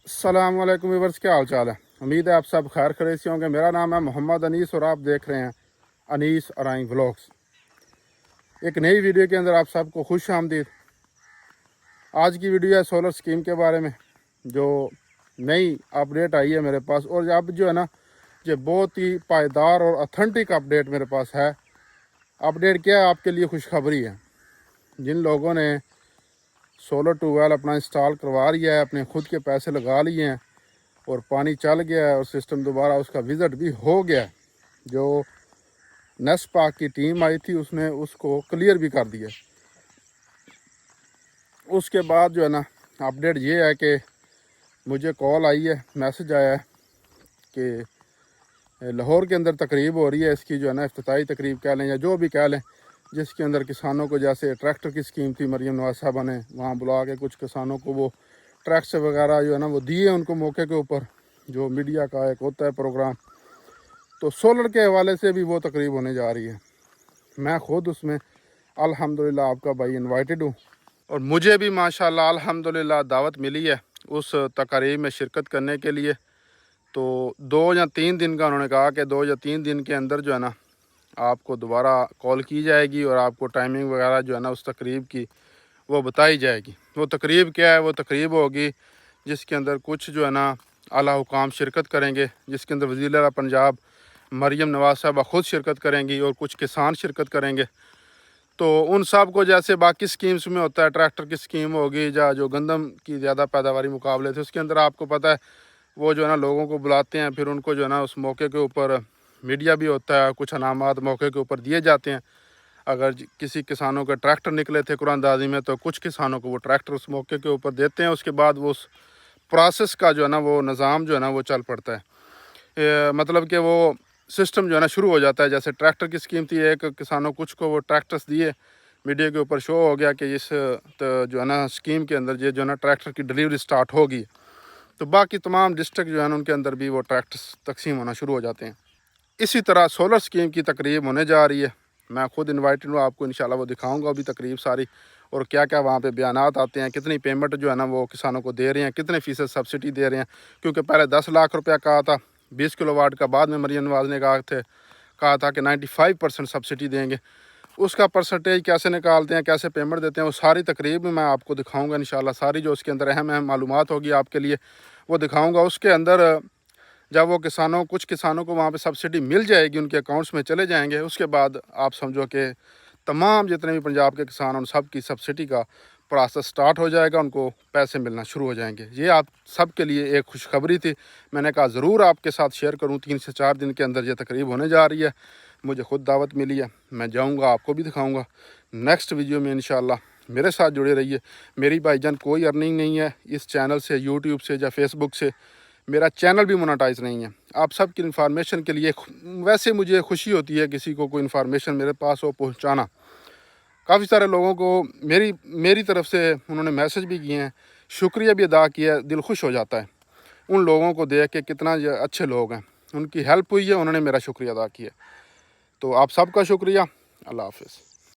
السلام علیکم ویورز، کیا حال چال ہے؟ امید ہے آپ سب خیر خیریت سے ہوں گے۔ میرا نام ہے محمد انیس اور آپ دیکھ رہے ہیں انیس ارائیں ولاگز۔ ایک نئی ویڈیو کے اندر آپ سب کو خوش آمدید۔ آج کی ویڈیو ہے سولر سکیم کے بارے میں، جو نئی اپڈیٹ آئی ہے میرے پاس، اور اب جو ہے نا یہ بہت ہی پائیدار اور اتھینٹک اپڈیٹ میرے پاس ہے۔ اپڈیٹ کیا ہے؟ آپ کے لیے خوشخبری ہے۔ جن لوگوں نے سولر ٹیوب ویل اپنا انسٹال کروا لیا ہے، اپنے خود کے پیسے لگا لیے ہیں اور پانی چل گیا ہے اور سسٹم دوبارہ اس کا وزٹ بھی ہو گیا ہے، جو نیس پاک کی ٹیم آئی تھی اس نے اس کو کلیئر بھی کر دیا۔ اس کے بعد جو ہے نا اپڈیٹ یہ ہے کہ مجھے کال آئی ہے، میسج آیا ہے کہ لاہور کے اندر تقریب ہو رہی ہے، اس کی جو ہے نا افتتاحی تقریب کہہ لیں یا جو بھی کہہ لیں، جس کے اندر کسانوں کو جیسے ٹریکٹر کی اسکیم تھی، مریم نواز صاحبہ نے وہاں بلا کے کچھ کسانوں کو وہ ٹریکٹر وغیرہ جو ہے نا وہ دیے ان کو موقع کے اوپر، جو میڈیا کا ایک ہوتا ہے پروگرام۔ تو سولر کے حوالے سے بھی وہ تقریب ہونے جا رہی ہے۔ میں خود اس میں الحمدللہ آپ کا بھائی انوائٹڈ ہوں، اور مجھے بھی ماشاءاللہ الحمدللہ دعوت ملی ہے اس تقریب میں شرکت کرنے کے لیے۔ تو 2 یا 3 دن کا انہوں نے کہا کہ 2 یا 3 دن کے اندر جو ہے نا آپ کو دوبارہ کال کی جائے گی اور آپ کو ٹائمنگ وغیرہ جو ہے نا اس تقریب کی وہ بتائی جائے گی۔ وہ تقریب کیا ہے؟ وہ تقریب ہوگی جس کے اندر کچھ جو ہے نا اعلیٰ حکام شرکت کریں گے، جس کے اندر وزیر اعلیٰ پنجاب مریم نواز صاحبہ خود شرکت کریں گی اور کچھ کسان شرکت کریں گے۔ تو ان سب کو جیسے باقی سکیمز میں ہوتا ہے، ٹریکٹر کی سکیم ہوگی یا جو گندم کی زیادہ پیداواری مقابلے تھے، اس کے اندر آپ کو پتہ ہے وہ جو ہے نا لوگوں کو بلاتے ہیں، پھر ان کو جو ہے نا اس موقع کے اوپر میڈیا بھی ہوتا ہے، کچھ انعامات موقع کے اوپر دیے جاتے ہیں۔ اگر کسی کسانوں کے ٹریکٹر نکلے تھے قرآن اندازی میں تو کچھ کسانوں کو وہ ٹریکٹر اس موقع کے اوپر دیتے ہیں۔ اس کے بعد وہ اس پروسیس کا جو ہے نا وہ نظام جو ہے نا وہ چل پڑتا ہے، مطلب کہ وہ سسٹم جو ہے نا شروع ہو جاتا ہے۔ جیسے ٹریکٹر کی سکیم تھی، ایک کسانوں کچھ کو وہ ٹریکٹرز دیے، میڈیا کے اوپر شو ہو گیا کہ اس جو ہے نا سکیم کے اندر یہ جو ہے نا ٹریکٹر کی ڈلیوری سٹارٹ ہوگی، تو باقی تمام ڈسٹرکٹ جو ہے نا ان کے اندر بھی وہ ٹریکٹرز تقسیم ہونا شروع ہو جاتے ہیں۔ اسی طرح سولر سکیم کی تقریب ہونے جا رہی ہے۔ میں خود انوائٹڈ ہوں، آپ کو انشاءاللہ وہ دکھاؤں گا ابھی تقریب ساری، اور کیا کیا وہاں پہ بیانات آتے ہیں، کتنی پیمنٹ جو ہے نا وہ کسانوں کو دے رہے ہیں، کتنے فیصد سبسڈی دے رہے ہیں۔ کیونکہ پہلے 10 لاکھ روپیہ کہا تھا 20 کلو واٹ کا، بعد میں مریم نواز نے کہا تھا کہ 95% سبسڈی دیں گے۔ اس کا پرسنٹیج کیسے نکالتے ہیں، کیسے پیمنٹ دیتے ہیں، وہ ساری تقریب میں آپ کو دکھاؤں گا انشاءاللہ۔ ساری جو اس کے اندر اہم معلومات ہوگی آپ کے لیے وہ دکھاؤں گا۔ اس کے اندر جب وہ کچھ کسانوں کو وہاں پہ سبسڈی مل جائے گی، ان کے اکاؤنٹس میں چلے جائیں گے، اس کے بعد آپ سمجھو کہ تمام جتنے بھی پنجاب کے کسان ہیں ان سب کی سبسڈی کا پروسیس سٹارٹ ہو جائے گا، ان کو پیسے ملنا شروع ہو جائیں گے۔ یہ آپ سب کے لیے ایک خوشخبری تھی، میں نے کہا ضرور آپ کے ساتھ شیئر کروں۔ 3 سے 4 دن کے اندر یہ تقریب ہونے جا رہی ہے، مجھے خود دعوت ملی ہے، میں جاؤں گا، آپ کو بھی دکھاؤں گا۔ نیکسٹ ویڈیو میں انشاءاللہ میرے ساتھ جڑے رہیے۔ میری بھائی جان کوئی ارننگ نہیں ہے اس چینل سے، یوٹیوب سے یا فیس بک سے، میرا چینل بھی مونیٹائز نہیں ہے۔ آپ سب کی انفارمیشن کے لیے ویسے مجھے خوشی ہوتی ہے کسی کو کوئی انفارمیشن میرے پاس ہو پہنچانا۔ کافی سارے لوگوں کو میری طرف سے انہوں نے میسج بھی کیے ہیں، شکریہ بھی ادا کیا ہے، دل خوش ہو جاتا ہے ان لوگوں کو دیکھ کے، کتنا اچھے لوگ ہیں، ان کی ہیلپ ہوئی ہے، انہوں نے میرا شکریہ ادا کیا۔ تو آپ سب کا شکریہ۔ اللہ حافظ۔